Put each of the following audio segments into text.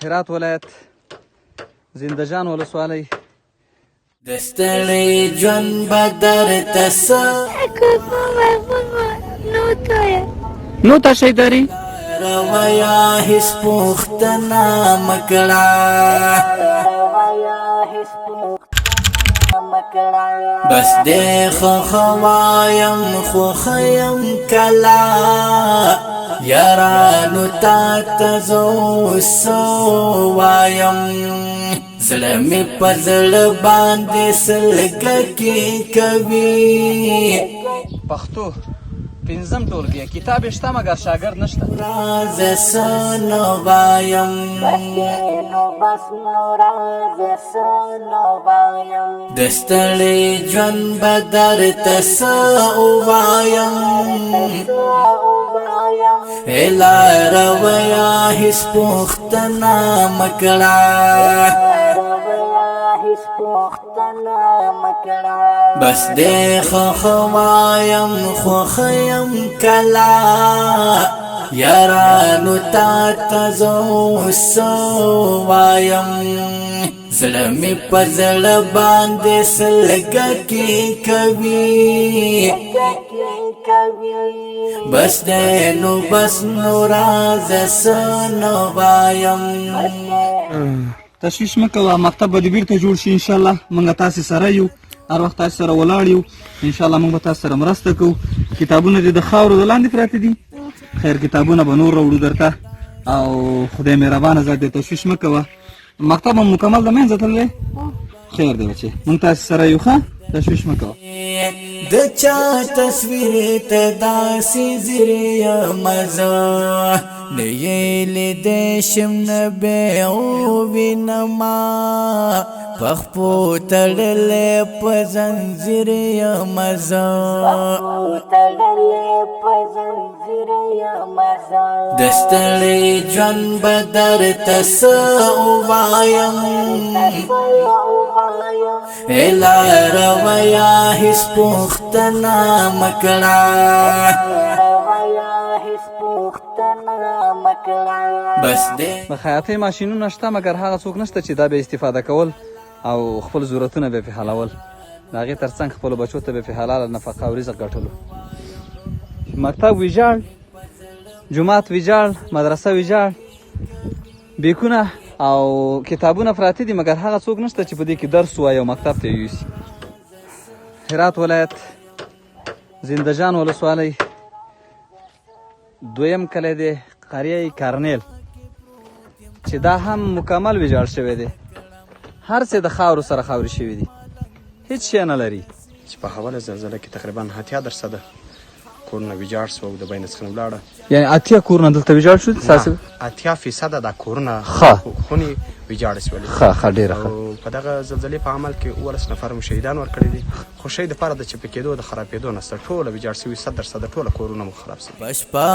هرات ولایت زندهجان ولسوالۍ دستړی ژوند به درته څه نو تشی داری رویا هېڅ پوښتنه مه کړه بس دې ښه وایم خوښه یم کله یارانو تا ته زه اوس څه وایم زړه مې په زړه باندې سلګکې کوي پښتو پنځم ټولګی کتاب شته مګر شاګرد نشته راځه څه نه وایم د ستړي ژوند به درته څه ووایم لاره ویا هېڅ پوښتنه مه کړه بس دې ښه وایم خوښه یم کله یارانو تا ته زه اوس څه وایم زړه مې په زړه باندې سلګکې کوي بس دې نو بس نو راځه څه نه وایم تشویش مه کوه مکتب به دې بیرته جوړ شي انشاءالله موږ تاسې سره یو هر وخت تاسې سره ولاړ یو انشاءالله موږ به تاسې سره مرسته کوو کتابونه دې د خاورو د لاندې پراته دي خیر کتابونه به نور راوړو درته او خدای مهربانه ذات دې تشویش مه کوه مکتب هم مکمل د منځه تللی خیر دی بچې موږ تاسې سره یو ښه تشویش مه کوه د چا تصویر ته داسې ځیر یمه زه نه یې لیدی شم نه به ووینمه پخپو تړلی په زنځیر یمه زه د ستړي ژوند به درته څه ووایم لاره ویا هېڅ پوښتنه مه کړه بس دې د خیاطۍ ماشینونه شته مګر هغه څوک نشته چې دا به استفاده کول او خپل ضرورتونه به پې حلول د هغې تر څنګ خپلو بچو ته به پې حلاله نفقه او رزق ګټلو مکتب ویجاړ جومات ویجاړ مدرسه ویجاړ بیکونه او کتابونه پراته دي مګر هغه څوک نشته چې په دې کې درس وایي او مکتب ته یوسي هرات ولایت زندهجان ولسوالۍ دویم کلی دی قریه کارنیل چې دا هم مکمل ویجاړ شوی دی هر څه د خاورو سره خاورې شوي دي هیڅ شی نه لري چې په حواله زلزله کې تقریبا 80% کورونه ویجاړ سو او د بین څخه ولاړه یعنی 80 کورونه دلته ویجاړ شو 80% د کورونه خونې ویجاړ شولې ښه ډېره ښه په دغه زلزلې په عمل کې 19 نفر شهیدان ورکړي دي خو شهید لپاره د چپه کېدو د خرابېدو نه سره ټوله ویجاړ شوي 100% ټوله کورونه مو خراب شوي بشپا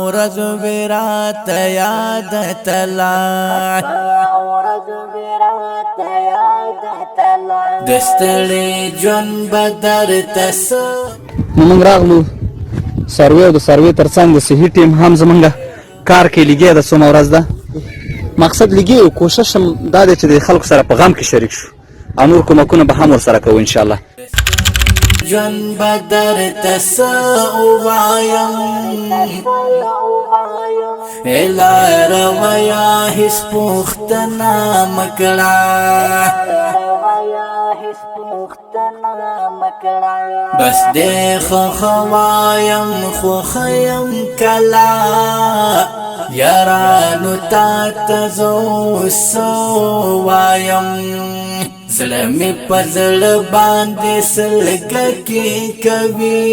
ورځ مې راته یاد تله د ستړي ژوند به درته څه نو موږ راغلو سروې او د سروې تر څنګ د صحي ټیم هم زمونږ کار کې لګیا ده څومره ورځ ده مقصد لګي او کوشش هم دا دی چې د خلکو سره په غم کې شریک شو او نور کومکونه به هم ورسره کوو انشاءالله ژوند به درته څه ووایم لاره ویا هېڅ پوښتنه مه کړه بس دې ښه وایم خوښه یم کله یارانو تا ته زه اوس څه وایم زړه مې په زړه باندې سلګکې کوي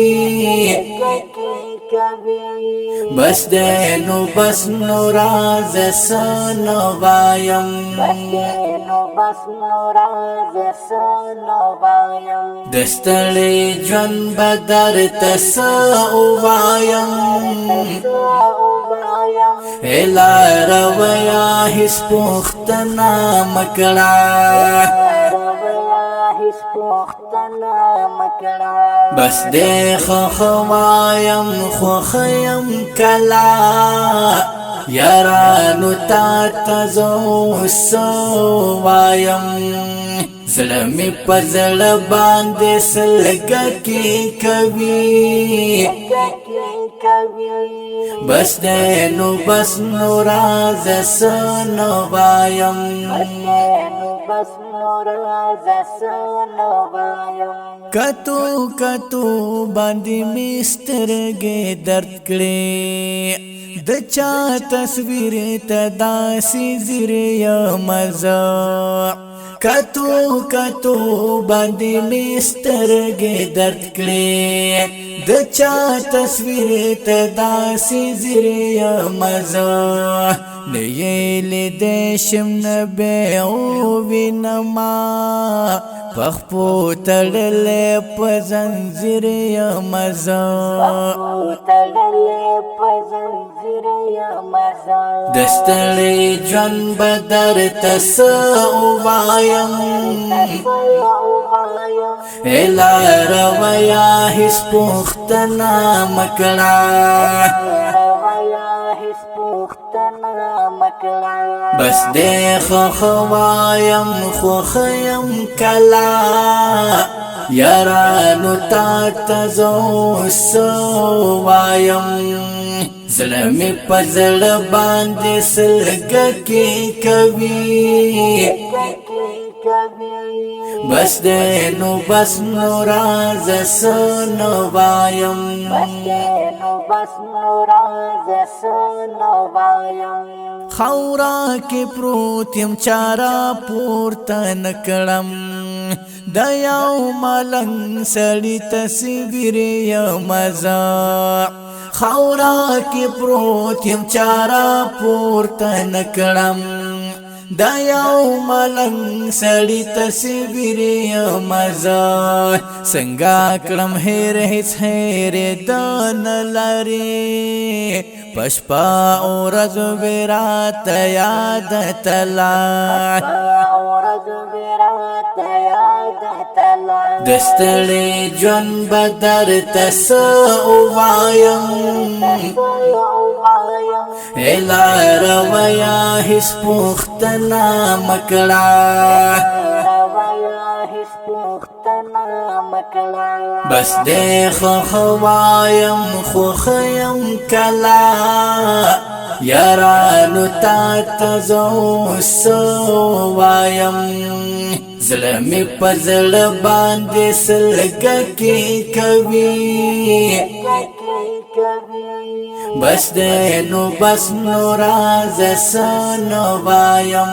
بس دې نو بس نو راځه څه نه وایم د ستړي ژوند به درته څه ووایم لاره ویا هېڅ پوښتنه مه کړه بس دې ښه وایم خوښه یم کله یارانو تا تزو سو وایم زړه می په زړه باندې سلګکی کوي بس دې نو بس نو راز سنو وایم کتو کتو باندې مسترګې درد کړې د چا تصویر ته داسې زیر مزه کتو کتو باندې مسترګې درد کړې د چا تصویر ته داسې زیر مزه نه یې لیدې شم نه به وینما پخپو تړلې په زنځیر مزه دستړې ژوند به درته څه ووایم لار ویا هېڅ پوښتنه مه کړه بس دې خوښوایم خوښیم کله یارانو تا تزو سو وایم زړه مې په زړه باندې سلګکی کوي بس دې نو بس نو راز سنو وایم خورا کې پروت یم چارا پورته نکړم د یو ملنګ سړي تصویر یم مزه خورا کې پروت یم چارا پورته نکړم د یو ملنګ سړي تصویر یم مزه څنګه کړم هېر هېڅ هېرېد نه لري پشپا ورځ به راته یاد تله د ستړي ژوند به درته څه ووایم لار ویا هېڅ پوښتنه مه کړه بس دې خوښوایم خوښیم کله یارانو تا تزو سو وایم زړه مې په زړه باندې سلګکی کوي بس دې نو بس نو راز سنو وایم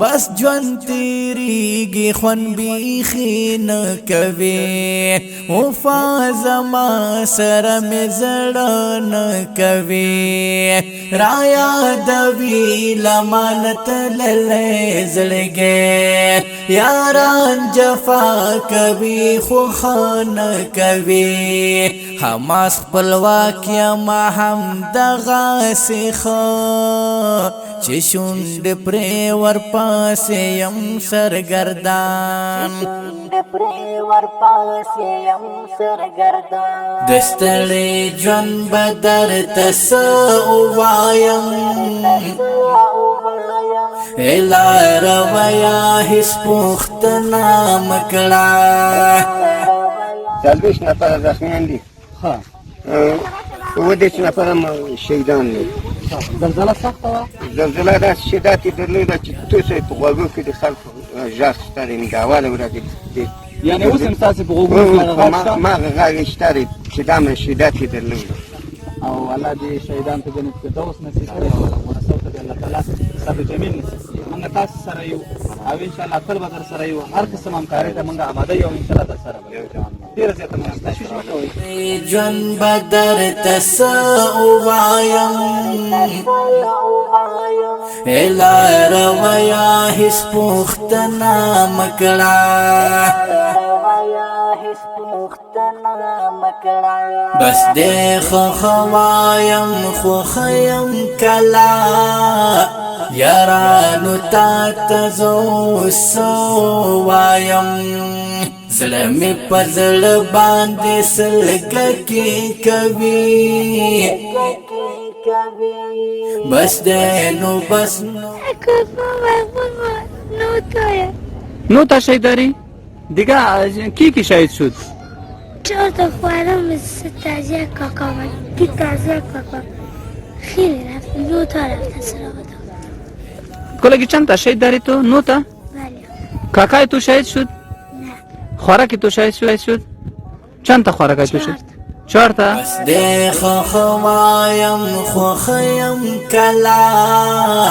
بس ژوند تیریږي خوند بیخي نه کوي وفا زما سره مې زړه نه کوي رایادوي لمن تللی زړګی یاران جفا کوي خو ښه نه کوي حماس خپلواک یم هم دغسې ښه چې شونډې پرې ورپاسې یم سرګردان د ستړي ژوند به درته څه ووایم لار ویا هېڅ پوښتنه مه کړه څلوېښت نفره زخمیان دي اووه دېرش نفره شهیدان دي زلزله سخته وه زلزله داسې شدت یې درلوده چې توسه یې په غوږو کې د خلکو غږ شته دی نګه اوله ورځ یعنې اوس هم ستاسې په غوږونو کې هغه غږ شته هماغه غږ شته دی چې دومره شدت یې درلوده او الله دې شهیدان ته جنت فردوس نصیب کړي او ورثو ته دې الله تعالی صبر جمیل نصیب کړي موږ تاسو سره یو او انشاءالله تل به در سره یو هر قسم همکارۍ ته موږ آماده یو انشاءالله در سره به یو ډېره زیاته مننه تشویش مه کوئ ژوند به درته څه ووایم لار ویا هېڅ پوښتنه مه کړه بس دې خوښوایم خوښیم کله یارانو تا تزو سو وایم زړه مې په زړه باندې سلګکې کوي بس دی نو بس نو تا شهیداری دیگه کی شهید شد؟ چهار تا خواهرم مثل تازیه کاکا و کی تازیه کاکا خیلی رفت 9 تا رفتن سراغ کلگی چند تا شهید داری تو؟ 9 تا؟ بله کاکای تو شهید شد؟ نه خوراکی تو شهید شد؟ چند تا خوراکی تو شد؟ 4 تا؟ بس دی خوخوایم خوخیم کلا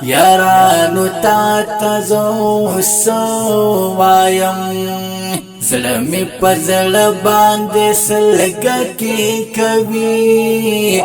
یارانو تا تزو سوایم زړه مې په زړه باندې سلګکې کوي